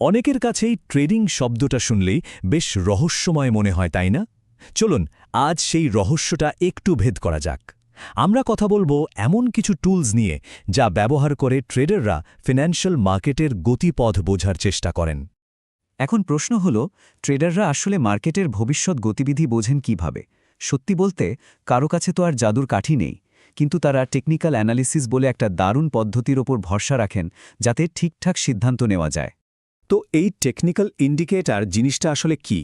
অনেকের কাছেই ট্রেডিং শব্দটা শুনলেই বেশ রহস্যময় মনে হয়, তাই না? চলুন আজ সেই রহস্যটা একটু ভেদ করা যাক। আমরা কথা বলবো এমন কিছু টুলস নিয়ে যা ব্যবহার করে ট্রেডাররা ফিন্যান্সিয়াল মার্কেটের গতিপথ বোঝার চেষ্টা করেন। এখন প্রশ্ন হল, ট্রেডাররা আসলে মার্কেটের ভবিষ্যৎ গতিবিধি বোঝেন কিভাবে? সত্যি বলতে, কারো কাছে তো আর জাদুর কাঠি নেই, কিন্তু তারা টেকনিক্যাল অ্যানালিসিস বলে একটা দারুণ পদ্ধতির ওপর ভরসা রাখেন, যাতে ঠিকঠাক সিদ্ধান্ত নেওয়া যায়। তো এই টেকনিক্যাল ইন্ডিকেটর জিনিসটা আসলে কি?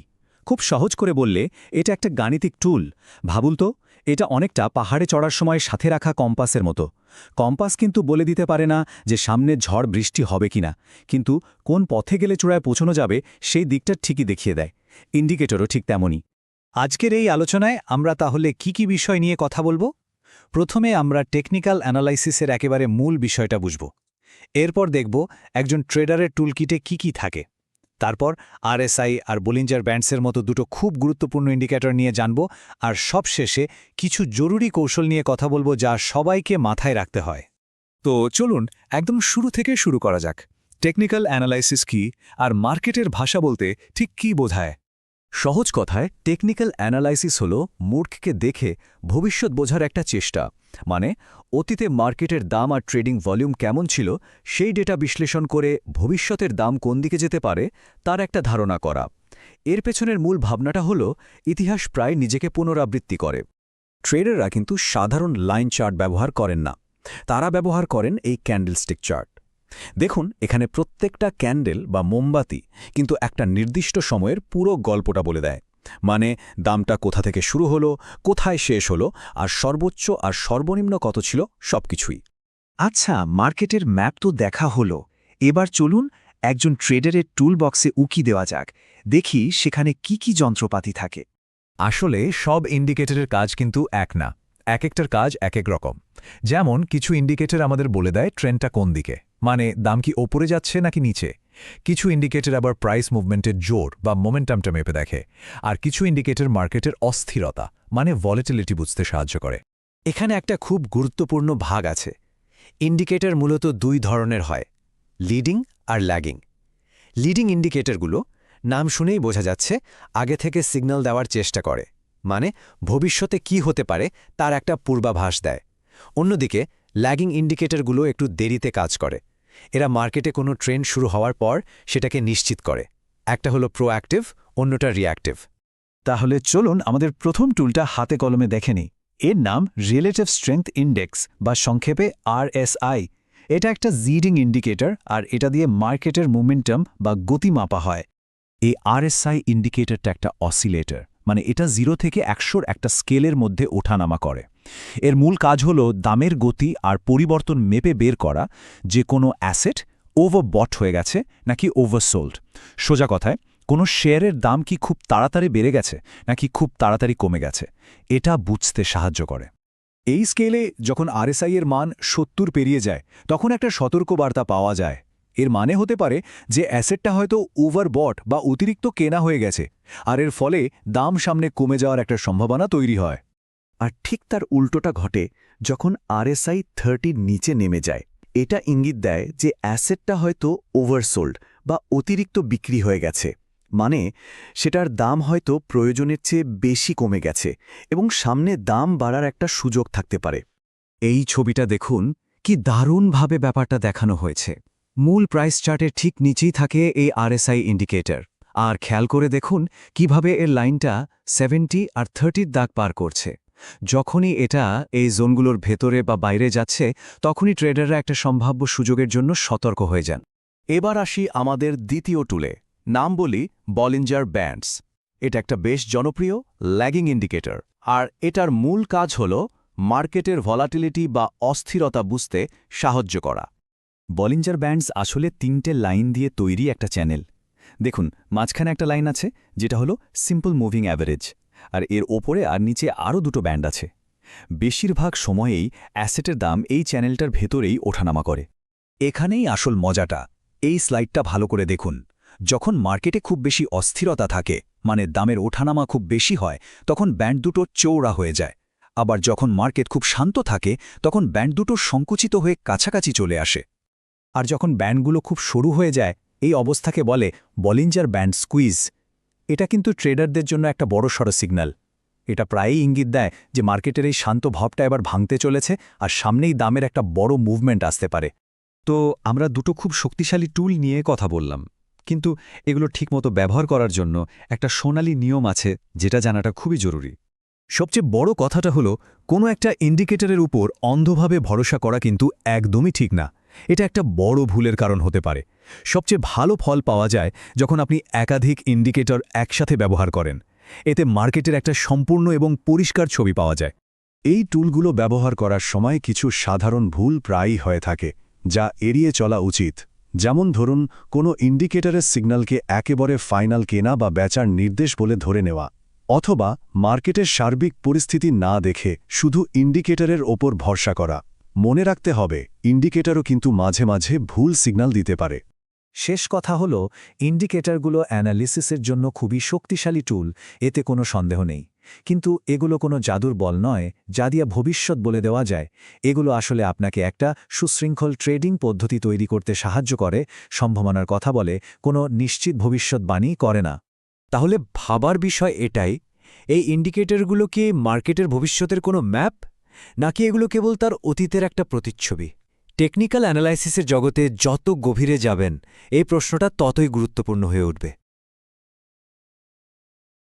খুব সহজ করে বললে এটা একটা গাণিতিক টুল। ভাবুন তো, এটা অনেকটা পাহাড়ে চড়ার সময় সাথে রাখা কম্পাসের মতো। কম্পাস কিন্তু বলে দিতে পারে না যে সামনে ঝড় বৃষ্টি হবে কিনা, কিন্তু কোন পথে গেলে চূড়ায় পৌঁছানো যাবে সেই দিকটা ঠিকই দেখিয়ে দেয়। ইন্ডিকেটরও ঠিক তেমনই। আজকের এই আলোচনায় আমরা তাহলে কি বিষয় নিয়ে কথা বলবো? প্রথমে আমরা টেকনিক্যাল অ্যানালাইসিসের একেবারে মূল বিষয়টা বুঝব। এরপর দেখব একজন ট্রেডারের টুলকিটে কি থাকে। তারপর আরএসআই আর বলিঞ্জার ব্যান্ডসের মতো দুটো খুব গুরুত্বপূর্ণ ইন্ডিকেটর নিয়ে জানব, আর সবশেষে কিছু জরুরি কৌশল নিয়ে কথা বলবো যা সবাইকে মাথায় রাখতে হয়। তো চলুন একদম শুরু থেকে শুরু করা যাক। টেকনিক্যাল অ্যানালাইসিস কি, আর মার্কেটের ভাষা বলতে ঠিক কী বোঝায়? সহজ কথায় টেকনিক্যাল অ্যানালাইসিস হল মূর্খকে দেখে ভবিষ্যৎ বোঝার একটা চেষ্টা। মানে অতীতে মার্কেটের দাম আর ট্রেডিং ভলিউম কেমন ছিল সেই ডেটা বিশ্লেষণ করে ভবিষ্যতের দাম কোন দিকে যেতে পারে তার একটা ধারণা করা। এর পেছনের মূল ভাবনাটা হল ইতিহাস প্রায় নিজেকে পুনরাবৃত্তি করে। ট্রেডাররা কিন্তু সাধারণ লাইন চার্ট ব্যবহার করেন না, তারা ব্যবহার করেন এই ক্যান্ডেলস্টিক চার্ট। দেখুন, এখানে প্রত্যেকটা ক্যান্ডেল বা মোমবাতি কিন্তু একটা নির্দিষ্ট সময়ের পুরো গল্পটা বলে দেয়। মানে দামটা কোথা থেকে শুরু হলো, কোথায় শেষ হলো, আর সর্বোচ্চ আর সর্বনিম্ন কত ছিল সবকিছুই। আচ্ছা, মার্কেটের ম্যাপ তো দেখা হলো, এবার চলুন একজন ট্রেডারের টুল বক্সে উকি দেওয়া যাক, দেখি সেখানে কি যন্ত্রপাতি থাকে। আসলে সব ইন্ডিকেটরের কাজ কিন্তু এক না, এক একটার কাজ এক এক রকম। যেমন কিছু ইন্ডিকেটর আমাদের বলে দেয় ট্রেন্ডটা কোন দিকে, মানে দাম কি ওপরে যাচ্ছে নাকি নিচে। কিছু ইন্ডিকেটর আবার প্রাইস মুভমেন্টের জোর বা মোমেন্টামটা মেপে দেখে। আর কিছু ইন্ডিকেটর মার্কেটের অস্থিরতা মানে ভলিটিলিটি বুঝতে সাহায্য করে। এখানে একটা খুব গুরুত্বপূর্ণ ভাগ আছে। ইন্ডিকেটর মূলত দুই ধরনের হয়, লিডিং আর ল্যাগিং। লিডিং ইন্ডিকেটরগুলো নাম শুনেই বোঝা যাচ্ছে আগে থেকে সিগন্যাল দেওয়ার চেষ্টা করে, মানে ভবিষ্যতে কি হতে পারে তার একটা পূর্বাভাস দেয়। অন্যদিকে ল্যাগিং ইন্ডিকেটরগুলো একটু দেরিতে কাজ করে। এরা মার্কেটে কোনো ট্রেন্ড শুরু হওয়ার পর সেটাকে নিশ্চিত করে। একটা হলো প্রোঅ্যাক্টিভ, অন্যটা রিঅ্যাক্টিভ। তাহলে চলুন আমাদের প্রথম টুলটা হাতে কলমে দেখে নিই। এর নাম রিলেটিভ স্ট্রেংথ ইন্ডেক্স বা সংক্ষেপে আরএসআই। এটা একটা লিডিং ইন্ডিকেটর, আর এটা দিয়ে মার্কেটের মোমেন্টাম বা গতি মাপা হয়। এই আরএসআই ইন্ডিকেটরটা একটা অসিলেটর, মানে এটা 0 থেকে 100 একটা স্কেলের মধ্যে ওঠানামা করে। এর মূল কাজ হল দামের গতি আর পরিবর্তন মেপে বের করা যে কোনো অ্যাসেট ওভারবট হয়ে গেছে নাকি ওভারসোল্ড। সোজা কথায়, কোনো শেয়ারের দাম কি খুব তাড়াতাড়ি বেড়ে গেছে নাকি খুব তাড়াতাড়ি কমে গেছে, এটা বুঝতে সাহায্য করে। এই স্কেলে যখন আরএসআই এর মান 70 পেরিয়ে যায়, তখন একটা সতর্কবার্তা পাওয়া যায়। এর মানে হতে পারে যে অ্যাসেটটা হয়তো ওভারবট বা অতিরিক্ত কেনা হয়ে গেছে, আর এর ফলে দাম সামনে কমে যাওয়ার একটা সম্ভাবনা তৈরি হয়। আর ঠিক তার উল্টোটা ঘটে যখন আরএসআই 30 নিচে নেমে যায়। এটা ইঙ্গিত দেয় যে অ্যাসেটটা হয়তো ওভারসোল্ড বা অতিরিক্ত বিক্রি হয়ে গেছে, মানে সেটার দাম হয়তো প্রয়োজনের চেয়ে বেশি কমে গেছে এবং সামনে দাম বাড়ার একটা সুযোগ থাকতে পারে। এই ছবিটা দেখুন, কি দারুণভাবে ব্যাপারটা দেখানো হয়েছে। মূল প্রাইস চার্টের ঠিক নিচেই থাকে এই আরএসআই ইন্ডিকেটর, আর খেয়াল করে দেখুন কিভাবে এর লাইনটা 70 আর 30 দাগ পার করছে। যখনই এটা এই জোনগুলোর ভেতরে বা বাইরে যাচ্ছে, তখনই ট্রেডাররা একটা সম্ভাব্য সুযোগের জন্য সতর্ক হয়ে যান। এবার আসি আমাদের দ্বিতীয় টুলে, নাম বলি বলিঞ্জার ব্যান্ডস। এটা একটা বেশ জনপ্রিয় ল্যাগিং ইন্ডিকেটর, আর এটার মূল কাজ হল মার্কেটের ভলাটিলিটি বা অস্থিরতা বুঝতে সাহায্য করা। বলিঞ্জার ব্যান্ডস আসলে 3টে লাইন দিয়ে তৈরি একটা চ্যানেল। দেখুন, মাঝখানে একটা লাইন আছে যেটা হলো সিম্পল মুভিং অ্যাভারেজ, আর এর ওপরে আর নিচে আরও দুটো ব্যান্ড আছে। বেশিরভাগ সময়েই অ্যাসেটের দাম এই চ্যানেলটার ভেতরেই ওঠানামা করে। এখানেই আসল মজাটা। এই স্লাইডটা ভালো করে দেখুন। যখন মার্কেটে খুব বেশি অস্থিরতা থাকে, মানে দামের ওঠানামা খুব বেশি হয়, তখন ব্যান্ড দুটো চৌড়া হয়ে যায়। আবার যখন মার্কেট খুব শান্ত থাকে, তখন ব্যান্ড দুটো সংকুচিত হয়ে কাছাকাছি চলে আসে। আর যখন ব্যান্ডগুলো খুব সরু হয়ে যায়, এই অবস্থাকে বলে বলিঞ্জার ব্যান্ড স্কুইজ। এটা কিন্তু ট্রেডারদের জন্য একটা বড়সড় সিগন্যাল। এটা প্রায়ই ইঙ্গিত দেয় যে মার্কেটের এই শান্ত ভাবটা এবার ভাঙতে চলেছে আর সামনেই দামের একটা বড় মুভমেন্ট আসতে পারে। তো আমরা দুটো খুব শক্তিশালী টুল নিয়ে কথা বললাম, কিন্তু এগুলো ঠিকমতো ব্যবহার করার জন্য একটা সোনালী নিয়ম আছে যেটা জানাটা খুবই জরুরি। সবচেয়ে বড় কথাটা হলো কোনো একটা ইন্ডিকেটরের উপর অন্ধভাবে ভরসা করা কিন্তু একদমই ঠিক না। এটা একটা বড় ভুলের কারণ হতে পারে। সবচেয়ে ভালো ফল পাওয়া যায় যখন আপনি একাধিক ইন্ডিকেটর একসাথে ব্যবহার করেন। এতে মার্কেটের একটা সম্পূর্ণ এবং পরিষ্কার ছবি পাওয়া যায়। এই টুলগুলো ব্যবহার করার সময় কিছু সাধারণ ভুল প্রায়ই হয়ে থাকে, যা এড়িয়ে চলা উচিত। যেমন ধরুন, কোনো ইন্ডিকেটরের সিগন্যালকে একেবারে ফাইনাল কেনা বা বেচার নির্দেশ বলে ধরে নেওয়া, অথবা মার্কেটের সার্বিক পরিস্থিতি না দেখে শুধু ইন্ডিকেটরের ওপর ভরসা করা। মনে রাখতে হবে, ইন্ডিকেটরও কিন্তু মাঝে মাঝে ভুল সিগন্যাল দিতে পারে। শেষ কথা হলো, ইন্ডিকেটরগুলো অ্যানালিসিসের জন্য খুবই শক্তিশালী টুল, এতে কোনো সন্দেহ নেই। কিন্তু এগুলো কোনো জাদুর বল নয় যা দিয়ে ভবিষ্যৎ বলে দেওয়া যায়। এগুলো আসলে আপনাকে একটা সুশৃঙ্খল ট্রেডিং পদ্ধতি তৈরি করতে সাহায্য করে, সম্ভাবনার কথা বলে, কোনো নিশ্চিত ভবিষ্যৎবাণী করে না। তাহলে ভাবার বিষয় এটাই, এই ইন্ডিকেটরগুলো কি মার্কেটের ভবিষ্যতের কোনো ম্যাপ, নাকি এগুলো কেবল তার অতীতের একটা প্রতিচ্ছবি? টেকনিক্যাল অ্যানালাইসিসের জগতে যত গভীরে যাবেন এই প্রশ্নটা ততই গুরুত্বপূর্ণ হয়ে উঠবে।